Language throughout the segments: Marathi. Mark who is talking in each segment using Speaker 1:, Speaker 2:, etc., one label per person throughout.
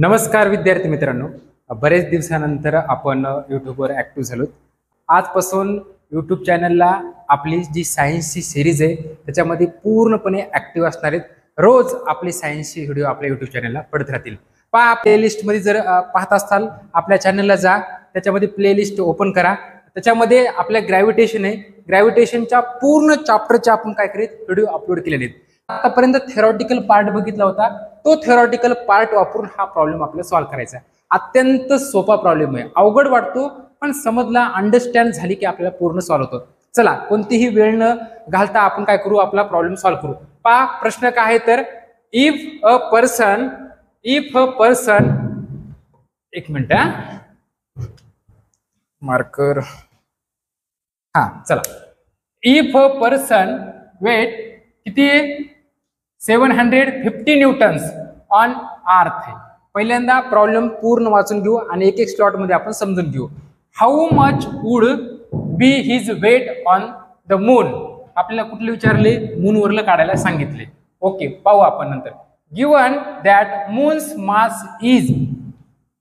Speaker 1: नमस्कार विद्यार्थी मित्रांनो, बरेच दिवसानंतर आपण यूट्यूबवर ॲक्टिव्ह झालो. आजपासून यूट्यूब चॅनलला आपली जी सायन्सची सिरीज आहे त्याच्यामध्ये पूर्णपणे ॲक्टिव्ह असणार आहेत. रोज आपली सायन्सची व्हिडिओ आपल्या यूट्यूब चॅनलला पडत राहतील. पहा, प्लेलिस्टमध्ये जर पाहत असाल आपल्या चॅनलला जा, त्याच्यामध्ये प्लेलिस्ट ओपन करा. त्याच्यामध्ये आपल्या ग्रॅव्हिटेशन आहे, ग्रॅव्हिटेशनच्या पूर्ण चॅप्टरचे आपण काय करीत व्हिडिओ अपलोड केलेले आहेत. आतापर्यंत थेरॉटिकल पार्ट बघितला होता, तो थेरॉटिकल पार्ट वापरून हा प्रॉब्लेम आपल्याला सॉल्व्ह करायचा आहे. अत्यंत सोपा प्रॉब्लेम आहे, अवघड वाटतो पण समजला, अंडरस्टँड झाली की आपल्याला पूर्ण सॉल्व्ह होतो. चला, कोणतीही वेळ न घालता आपण काय करू, आपला प्रॉब्लेम सॉल्व्ह करू. पहा, प्रश्न काय आहे तर इफ अ पर्सन एक मिनिट मार्कर, हा चला, इफ अ पर्सन वेट किती 750 न्यूटन्स ऑन अर्थ आहे. पहिल्यांदा प्रॉब्लेम पूर्ण वाचून घेऊ आणि एक एक स्लॉट मध्ये आपण समजून घेऊ. How much would be his weight on the moon. आपल्याला कुठले विचारले, मूनवरलं काढायला सांगितले. ओके, पाहू आपण नंतर. Given that moons mass is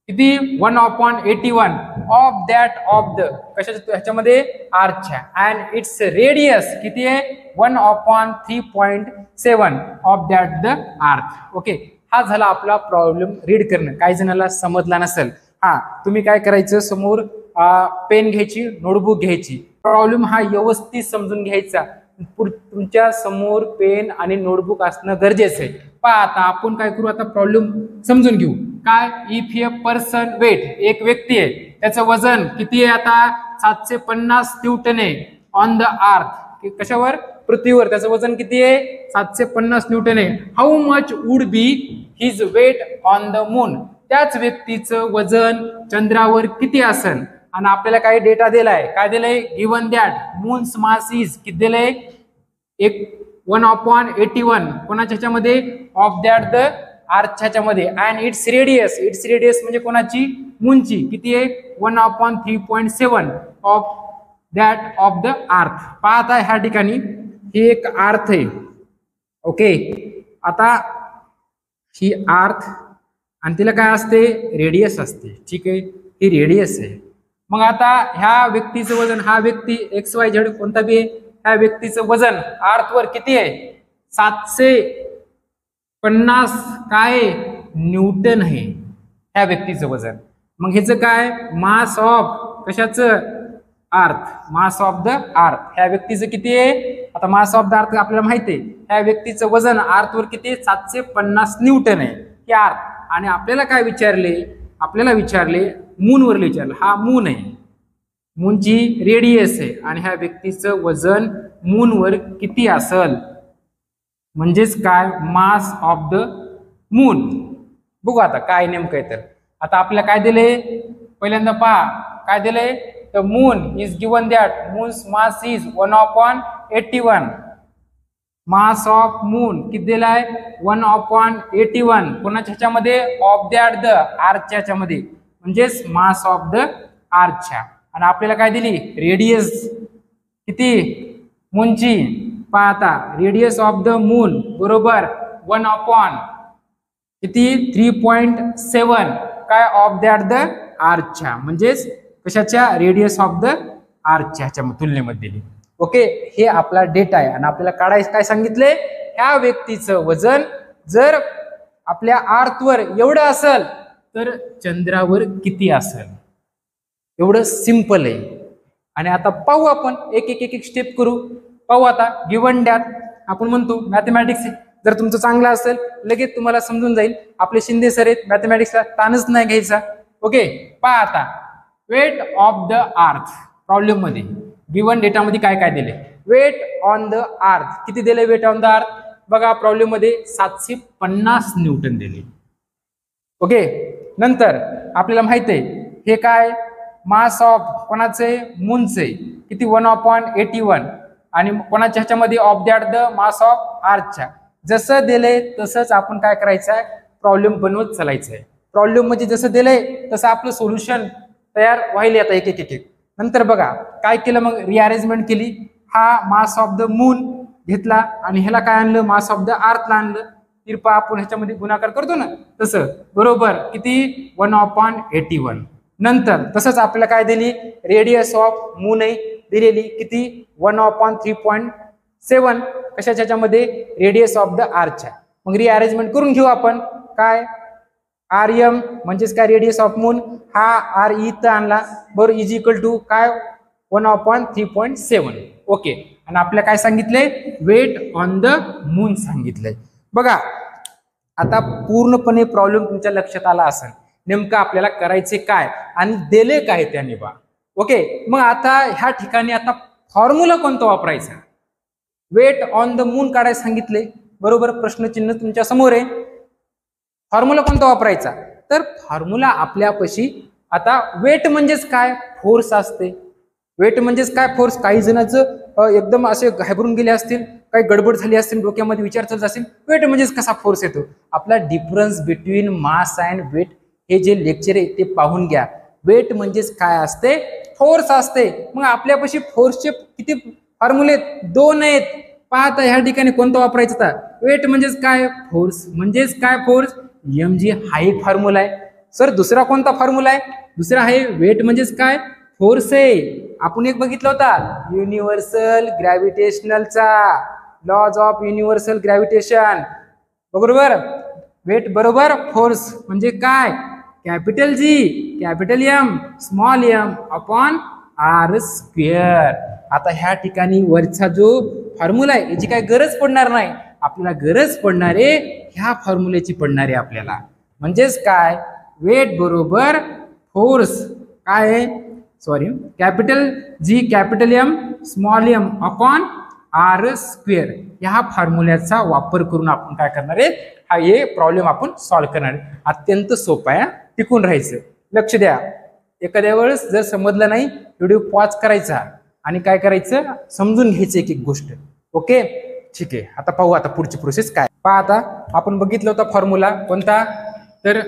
Speaker 1: किती 1/81 ऑफ दॅट ऑफ द कशाच्या ह्याच्यामध्ये आर्थच्या, अँड इट्स रेडियस किती आहे 1/3.7 of that the earth. Okay, हा झाला आपला प्रॉब्लेम रीड करणं. काही जणांना समजला नसेल, हा तुम्ही काय करायचं, समोर पेन घ्यायची, नोटबुक घ्यायची, प्रॉब्लेम हा व्यवस्थित समजून घ्यायचा. तुमच्या समोर पेन आणि नोटबुक असणं गरजेचं आहे. पहा, आता आपण काय करू, आता प्रॉब्लेम समजून घेऊ. काय, इफ ए पर्सन वेट, एक व्यक्ती आहे, त्याचं वजन किती आहे, आता 750 न्यूटन आहे ऑन द अर्थ. कशावर, पृथ्वीवर त्याचं वजन किती आहे 750 न्यूटन आहे. How much would be his weight on the moon. त्याच व्यक्तीचं वजन चंद्रावर किती असेल. आणि आपल्याला काही डेटा दिलाय, काय दिलंय, given that moons mass is किती दिलंय 1/81 कोणाच्या ह्याच्यामध्ये ऑफ दॅट द अर्थच्या मध्ये, अँड इट्स रेडियस म्हणजे कोणाची, मूनची, किती आहे 1/3.7 ऑफ दॅट ऑफ द अर्थ. पाहता ह्या ठिकाणी ही एक अर्थ आहे. ओके, आता ही अर्थ आणि तिला काय असते, रेडियस असते. ठीक आहे, ही रेडियस आहे. मग आता ह्या व्यक्तीचं वजन, हा व्यक्ती XYZ कोणता बी आहे, ह्या व्यक्तीचं वजन अर्थवर किती आहे 750 काय न्यूटन आहे ह्या व्यक्तीचं वजन. मग ह्याचं काय, मास ऑफ कशाचं, अर्थ, मास ऑफ द अर्थ. ह्या व्यक्तीचं किती आहे, आता मास ऑफ द अर्थ आपल्याला माहिती आहे, ह्या व्यक्तीचं वजन अर्थवर किती 750 न्यूटन आहे हे अर्थ. आणि आपल्याला काय विचारले, आपल्याला विचारले मूनवरले विचारलं. हा मून आहे, मूनची रेडियस आहे आणि ह्या व्यक्तीचं वजन मूनवर किती असेल, म्हणजेच काय, मास ऑफ द मून. बघू आता काय नेमकं आहे. तर आता आपल्याला काय दिले, पहिल्यांदा पहा काय दिले, the moon is given that moons mass is 1/81. Mass of moon किती दिलाय 1/81 कोणाच्या ह्याच्यामध्ये, ऑफ दॅट द अर्थच्या ह्याच्यामध्ये, म्हणजेच मास ऑफ द अर्थच्या. आणि आपल्याला काय दिली, रेडियस किती मूनची. पहा आता, रेडियस ऑफ द मून बरोबर 1/3.7 काय ऑफ दॅट द अर्थच्या, म्हणजेच कशाच्या, रेडियस ऑफ द अर्थच्या ह्याच्या तुलनेमध्ये दिली. ओके, हे आपला डेटा आहे. आणि आपल्याला काढायचं काय सांगितले, ह्या व्यक्तीचं वजन जर आपल्या अर्थवर एवढं असेल तर चंद्रावर किती असेल. एवढं सिंपल आहे. आणि आता पाहू आपण एक एक स्टेप करू. पाहू आता, गिवन दॅट आपण म्हणतो मॅथमॅटिक्स जर तुमचं चांगलं असेल लगेच तुम्हाला समजून जाईल. आपले शिंदे सर आहेत, मॅथमॅटिक्सला ताणच नाही घ्यायचा. ओके, पहा आता, weight of the earth problem मध्ये गिवन डेटामध्ये काय काय दिले, वेट ऑन द अर्थ किती दिले, वेट ऑन द अर्थ बघा प्रॉब्लेम मध्ये 750 न्यूटन दिले. ओके, नंतर आपल्याला माहित आहे हे काय, मास ऑफ कोणाचे, मूनचे किती 1/81 आणि कोणाच्या ह्याच्यामध्ये of that the mass of अर्थच्या. जसं दिले तसंच आपण काय करायचं आहे, प्रॉब्लेम बनवत चालायचं आहे. प्रॉब्लेम म्हणजे जसं दिलंय तसं आपलं सोल्युशन तयार व्हायला आता एक एक. नंतर बघा काय केलं, मग रिअरेंजमेंट केली. हा मास ऑफ द मून घेतला आणि ह्याला काय आणलं, मास ऑफ द अर्थला आणलं. तिरपा आपण ह्याच्यामध्ये गुणाकार करतो ना तसं, बरोबर किती 1/81. नंतर तसंच आपल्याला काय दिली, रेडियस ऑफ मून दिलेली किती 1/3.7 कशाच्या ह्याच्यामध्ये, रेडियस ऑफ द आर्चच्या. मग रिअरेंजमेंट करून घेऊ आपण. काय RM म्हणजेच काय, रेडियस ऑफ मून, हा RE इथं आणला बरोबर, इज इक्वल टू काय 1/3.7. ओके. आणि आपल्याला काय सांगितलंय, वेट ऑन द मून सांगितलंय. बघा आता पूर्णपणे प्रॉब्लेम तुमच्या लक्षात आला असेल, नेमकं आपल्याला करायचे काय आणि दिले काय त्याने बा. ओके. मग आता ह्या ठिकाणी आता फॉर्म्युला कोणता वापरायचा, वेट ऑन द मून काढायला सांगितले बरोबर, प्रश्नचिन्ह तुमच्या समोर आहे. फॉर्म्युला कोणता वापरायचा, तर फॉर्म्युला आपल्यापाशी आता वेट म्हणजेच काय, फोर्स असते. वेट म्हणजेच काय, फोर्स. काही जणांचं एकदम असे घाबरून गेले असतील, काही गडबड झाली असतील, डोक्यामध्ये विचार चालत असेल, वेट म्हणजेच कसा फोर्स येतो. आपला difference between mass and weight हे जे लेक्चर आहे ते पाहून घ्या. वेट म्हणजेच काय असते, फोर्स असते. मग आपल्यापाशी फोर्सचे किती फॉर्म्युले आहेत, 2 आहेत. पाहता ह्या ठिकाणी कोणता वापरायचा होता, वेट म्हणजेच काय, फोर्स म्हणजेच काय, फोर्स mg हा एक फॉर्म्युला आहे. सर दुसरा कोणता फॉर्म्युला आहे, दुसरा आहे वेट म्हणजेच काय, फोर्स आहे. आपण एक बघितला होता युनिव्हर्सल ग्रॅव्हिटेशनलचा, लॉज ऑफ युनिव्हर्सल ग्रॅव्हिटेशन बरोबर. वेट बरोबर फोर्स म्हणजे काय, capital G capital M small m upon r². आता ह्या ठिकाणी वरचा जो फॉर्म्युला आहे याची काय गरज पडणार नाही, आपल्याला गरज पडणार आहे ह्या फॉर्म्युलेची पडणार आहे आपल्याला. म्हणजेच काय, वेट बरोबर फोर्स काय, sorry capital G capital M small m upon r². ह्या फॉर्म्युल्याचा वापर करून आपण काय करणार आहे, हा हे प्रॉब्लेम आपण सॉल्व्ह करणार आहे. अत्यंत सोपा आहे, टिकून राहायचं. लक्ष द्या, एखाद्या वेळेस जर समजलं नाही व्हिडिओ पॉज करायचा आणि काय करायचं, समजून घ्यायचं एक एक गोष्ट. ओके ठीक आहे. आता पाहू आता पुढची प्रोसेस काय. पहा आता आपण बघितलं होता फॉर्म्युला कोणता, तर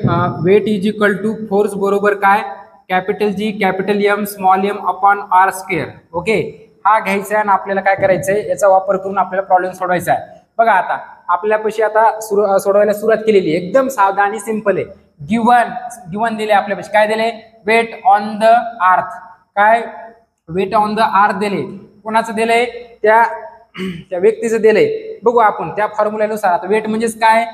Speaker 1: weight is equal to force बरोबर काय, capital G capital M small m upon r². Okay. हा घ्यायचा आहे आणि आपल्याला काय करायचंय, याचा वापर करून आपल्याला प्रॉब्लेम सोडवायचा आहे. बघा आता आपल्यापाशी आता सोडवायला सुरुवात केलेली आहे, एकदम साधा आणि सिंपल आहे. गिवन दिले आपल्यापाशी, काय दिले, वेट ऑन द अर्थ. काय, वेट ऑन द अर्थ दिले. कोणाचं दिलंय, त्या व्यक्तीचं दिलंय. बघू आपण त्या फॉर्म्युल्यानुसार. आता वेट म्हणजेच काय,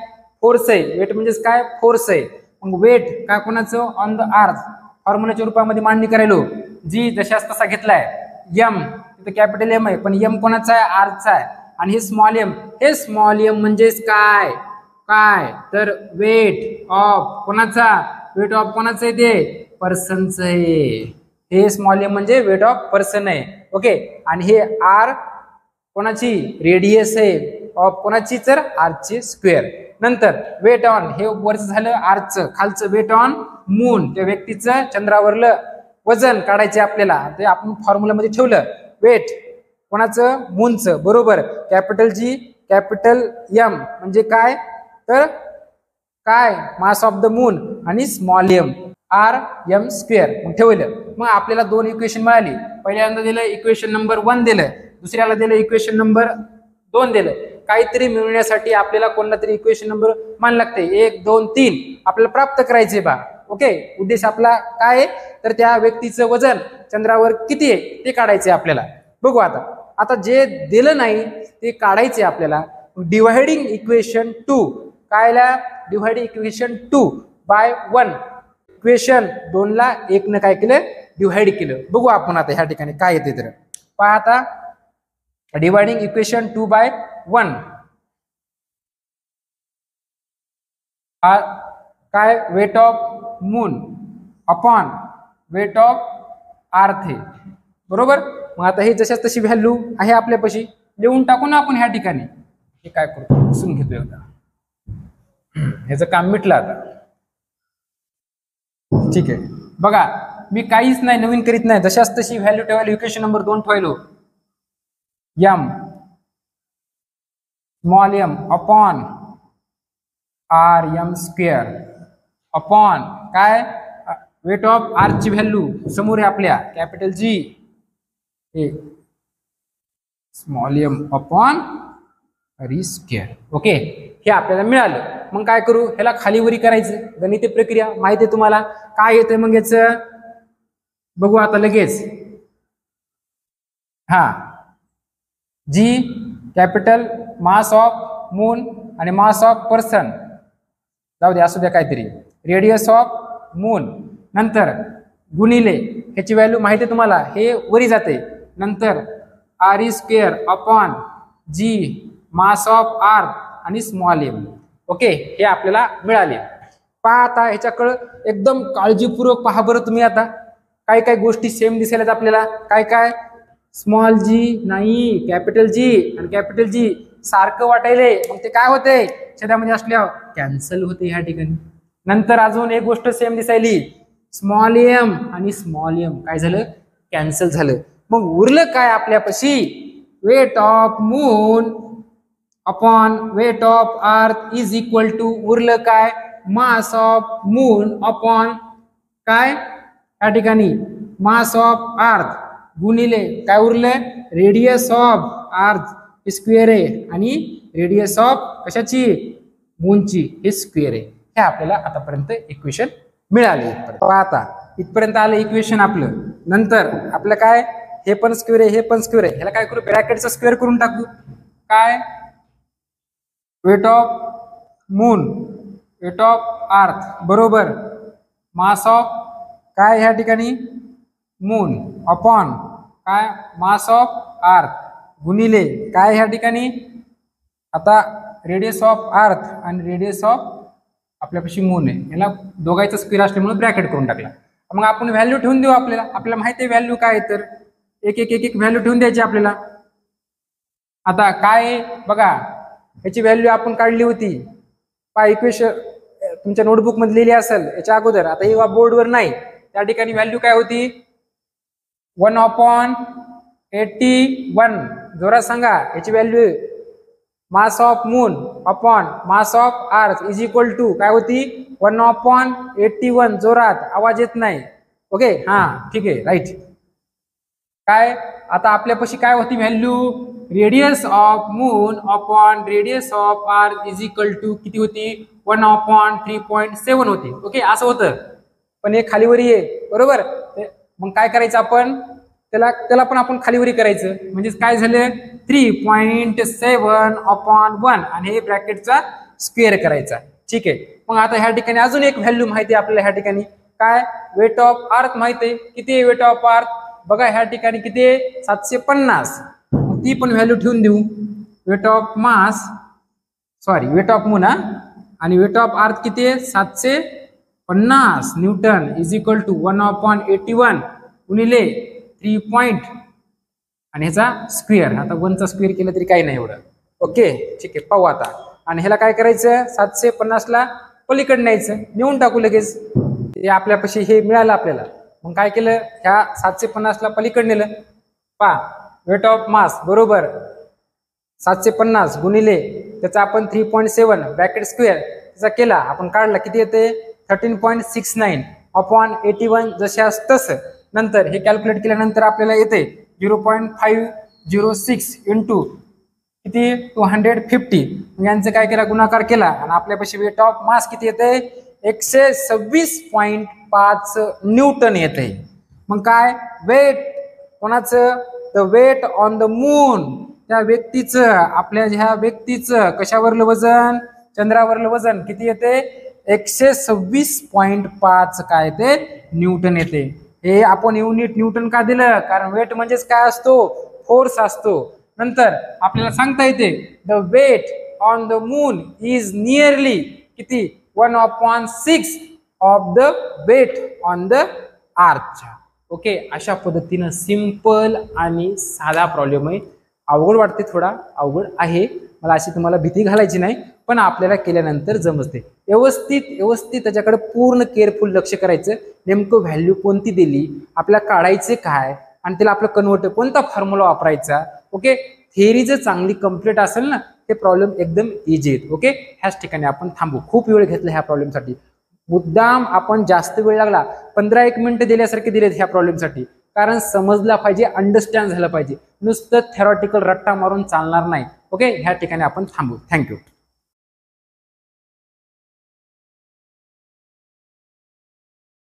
Speaker 1: फोर्स आहे. वेट म्हणजेच काय, फोर्स आहे. मग वेट काय कोणाचं, ऑन द अर्थ. फॉर्म्युल्याच्या रूपामध्ये मांडणी करायलो. जी जशाच तसा घेतलाय. M इथं कॅपिटल M आहे, पण M कोणाचा आहे, आरचा आहे. आणि हे स्मॉल m, हे स्मॉल m म्हणजेच काय, काय तर वेट ऑफ कोणाचा, वेट ऑफ कोणाचं आहे, ते पर्सनचं आहे. हे स्मॉल m म्हणजे वेट ऑफ पर्सन आहे. ओके. आणि हे r कोणाची, रेडियस आहे ऑफ कोणाची, तर आरचे स्क्वेअर. नंतर वेट ऑन, हे वरचं झालं आरचं, खालचं वेट ऑन मून, त्या व्यक्तीचं चंद्रावरलं वजन काढायचे आपल्याला. ते आपण फॉर्म्युलामध्ये ठेवलं. वेट कोणाचं, मूनचं बरोबर, कॅपिटल G कॅपिटल M म्हणजे काय, तर काय मास ऑफ द मून, आणि स्मॉल m r² ठेवलं. मग आपल्याला 2 इक्वेशन मिळाली. पहिल्यांदा दिलं इक्वेशन नंबर 1 दिलं, दुसऱ्याला दिलं इक्वेशन नंबर 2 दिलं. काहीतरी मिळवण्यासाठी आपल्याला कोणता तरी इक्वेशन नंबर मान लागते, 1 2 3 आपल्याला प्राप्त करायचे बा. ओके. उद्देश आपला काय आहे, तर त्या व्यक्तीचं वजन चंद्रावर किती आहे ते काढायचे आपल्याला. बघू आता. आता जे दिलं नाही ते काढायचे आपल्याला. डिव्हायडिंग इक्वेशन 2, कायला, डिव्हायडिंग इक्वेशन 2 बाय 1. इक्वेशन 2 ला 1 ने काय केलं, डिव्हाइड केलं. बघू आपण आता ह्या ठिकाणी काय येते. तर पहा आता, डिव्हायडिंग इक्वेशन 2 बाय 1 काय, weight of moon upon weight of earth आहे बरोबर. मग आता हे जशाच तशी व्हॅल्यू आहे आपल्यापाशी, लिहून टाकू ना आपण ह्या ठिकाणी. हे काय करतो, पुसून घेतो एकदा, ह्याचं काम मिटलं आता. ठीक आहे. बघा मी काहीच नाही नवीन करीत नाही, जशाच तशी व्हॅल्यू ठेवायला. इक्वेशन नंबर 2 ठेवलो, m small m upon r² upon काय, वेट ऑफ r ची व्हॅल्यू समोर आहे आपल्या, capital G small m upon r². Okay. हे आपल्याला मिळालं. मग काय करू, ह्याला खालीवरी करायचं, गणिती प्रक्रिया माहिती आहे तुम्हाला. काय येतंय मग याचं बघू आता लगेच. जी कॅपिटल मास ऑफ मून आणि मास ऑफ पर्सन, जाऊ दे असू द्या काहीतरी, रेडियस ऑफ मून, नंतर गुणिले ह्याची व्हॅल्यू माहिती आहे तुम्हाला, हे वरी जाते, नंतर r² upon G mass of अर्थ आणि स्मॉल m. ओके, हे आपल्याला मिळाले. पहा आता ह्याच्याकडं एकदम काळजीपूर्वक पहा बरं तुम्ही. आता काय काय गोष्टी सेम दिसायला आपल्याला, काय काय, स्मॉल जी नाही कॅपिटल जी आणि कॅपिटल जी सारखं वाटायले, मग ते काय होते छेदामध्ये असल्यावर कॅन्सल होते ह्या ठिकाणी. नंतर अजून एक गोष्ट सेम दिसायली, स्मॉल एम आणि स्मॉल एम काय झालं, कॅन्सल झालं. मग उरलं काय आपल्यापाशी, weight of moon upon weight of earth is equal to, उरलं काय, मास ऑफ मून अपॉन काय या ठिकाणी मास ऑफ अर्थ गुणिले काय उरलं, रेडियस ऑफ अर्थ स्क्वेअर आहे आणि रेडियस ऑफ कशाची, मूनची, हे स्क्वेअर आहे. हे आपल्याला आतापर्यंत इक्वेशन मिळाले. आता इथपर्यंत आलं इक्वेशन आपलं. नंतर आपलं काय, हे पण स्क्वेअर आहे, हे पण स्क्वेअर आहे, ह्याला काय करू, ब्रॅकेटचा स्क्वेअर करून टाकू. काय, weight of moon weight of earth बरोबर मास ऑफ काय ह्या ठिकाणी मून अपॉन काय मास ऑफ अर्थ गुणिले काय ह्या ठिकाणी आता रेडियस ऑफ अर्थ आणि रेडियस ऑफ आपल्यापाशी मून आहे, याला दोघांचा स्क्वेअर असल्यामुळे ब्रॅकेट करून टाकला. मग आपण व्हॅल्यू ठेवून देऊ. आपल्याला माहिती आहे व्हॅल्यू काय, तर एक एक एक एक व्हॅल्यू ठेवून द्यायची आपल्याला. आता काय बघा, याची व्हॅल्यू आपण काढली होती, इक्वेशन तुमच्या नोटबुक मध्ये लिहिली असेल याच्या अगोदर. आता ही बोर्डवर नाही, त्या ठिकाणी व्हॅल्यू काय होती, 1/81. जोरात सांगा याची value, mass of moon upon mass of earth is equal to काय होती, 1/81. जोरात, आवाज येत नाही. ओके, ठीक आहे, राईट. काय आता आपल्यापाशी काय होती value, radius of moon upon radius of earth is equal to किती होती, 1/3.7 होती. ओके, असं होतं, पण हे खालीवरी आहे बरोबर. मग काय करायचं आपण, त्याला पण आपण खालीवरी करायचं. म्हणजे काय झालं, 3.7/1 आणि हे ब्रॅकेटचा स्क्वेअर करायचा. ठीक आहे. मग आता ह्या ठिकाणी अजून एक व्हॅल्यू माहिती आहे आपल्याला, ह्या ठिकाणी काय, वेट ऑफ अर्थ माहिती आहे. किती आहे वेट ऑफ अर्थ बघा, ह्या ठिकाणी किती आहे, 750. मग ती पण व्हॅल्यू ठेवून देऊ. वेट ऑफ मून आणि वेट ऑफ अर्थ किती आहे, 750 न्यूटन इज इक्वल टू 1/81 गुणिले 3 आणि ह्याचा स्क्वेअर. आता 1चा स्क्वेअर केलं तरी काही नाही एवढं. ओके, ठीक आहे, पाहू आता. आणि ह्याला काय करायचं, 750ला पलीकडे न्यायचं, नेऊन टाकू लगेच. हे आपल्यापाशी हे मिळालं आपल्याला. मग काय केलं, ह्या 750ला पलीकडे नेलं. पहा, वेट ऑफ मास बरोबर 750 गुणिले त्याचा आपण 3.7 ब्रॅकेट स्क्वेअर त्याचा केला, आपण काढला, किती येते 13.69/81 जशा तसं. नंतर हे कॅल्क्युलेट केल्यानंतर आपल्याला येते 0.506 इंटू किती 250. यांचं काय केला, गुणाकार केला आणि आपल्यापाशी वेट ऑफ मास किती येते 126.5 न्यूटन येते. मग काय वेट कोणाचं, the weight on the moon, त्या व्यक्तीचं, आपल्या ह्या व्यक्तीचं कशावरलं वजन, चंद्रावरलं वजन किती येते 126.5 काय ते न्यूटन येते. हे आपण युनिट न्यूटन का दिलं, कारण वेट म्हणजेच काय असतो, फोर्स असतो. नंतर आपल्याला सांगता येते the weight on the moon is nearly किती 1/6 of the weight on the earth. Okay, अशा पद्धतीनं सिंपल आणि साधा प्रॉब्लेम आहे. अवघड वाटते, थोडा अवघड आहे, मला अशी तुम्हाला भीती घालायची नाही, पण आपल्याला केल्यानंतर जमते. व्यवस्थित त्याच्याकडे पूर्ण केअरफुल लक्ष करायचं. नेमकं व्हॅल्यू कोणती दिली, आपल्याला काढायचे काय आणि त्याला आपलं कन्व्हर्टर कोणता फॉर्म्युला वापरायचा. ओके, थेअरी जर चांगली कंप्लीट असेल ना, ते प्रॉब्लेम एकदम इझी आहेत. ओके, ह्याच ठिकाणी आपण थांबू. खूप वेळ घेतला ह्या प्रॉब्लेमसाठी, मुद्दाम आपण जास्त वेळ लागला, 15-1 मिनिटं दिल्यासारखे दिलेत ह्या प्रॉब्लेमसाठी, कारण समजला पाहिजे, अंडरस्टँड झालं पाहिजे. नुसतं थेरॉटिकल रट्टा मारून चालणार नाही. ओके, ह्या ठिकाणी आपण थांबू. थँक्यू.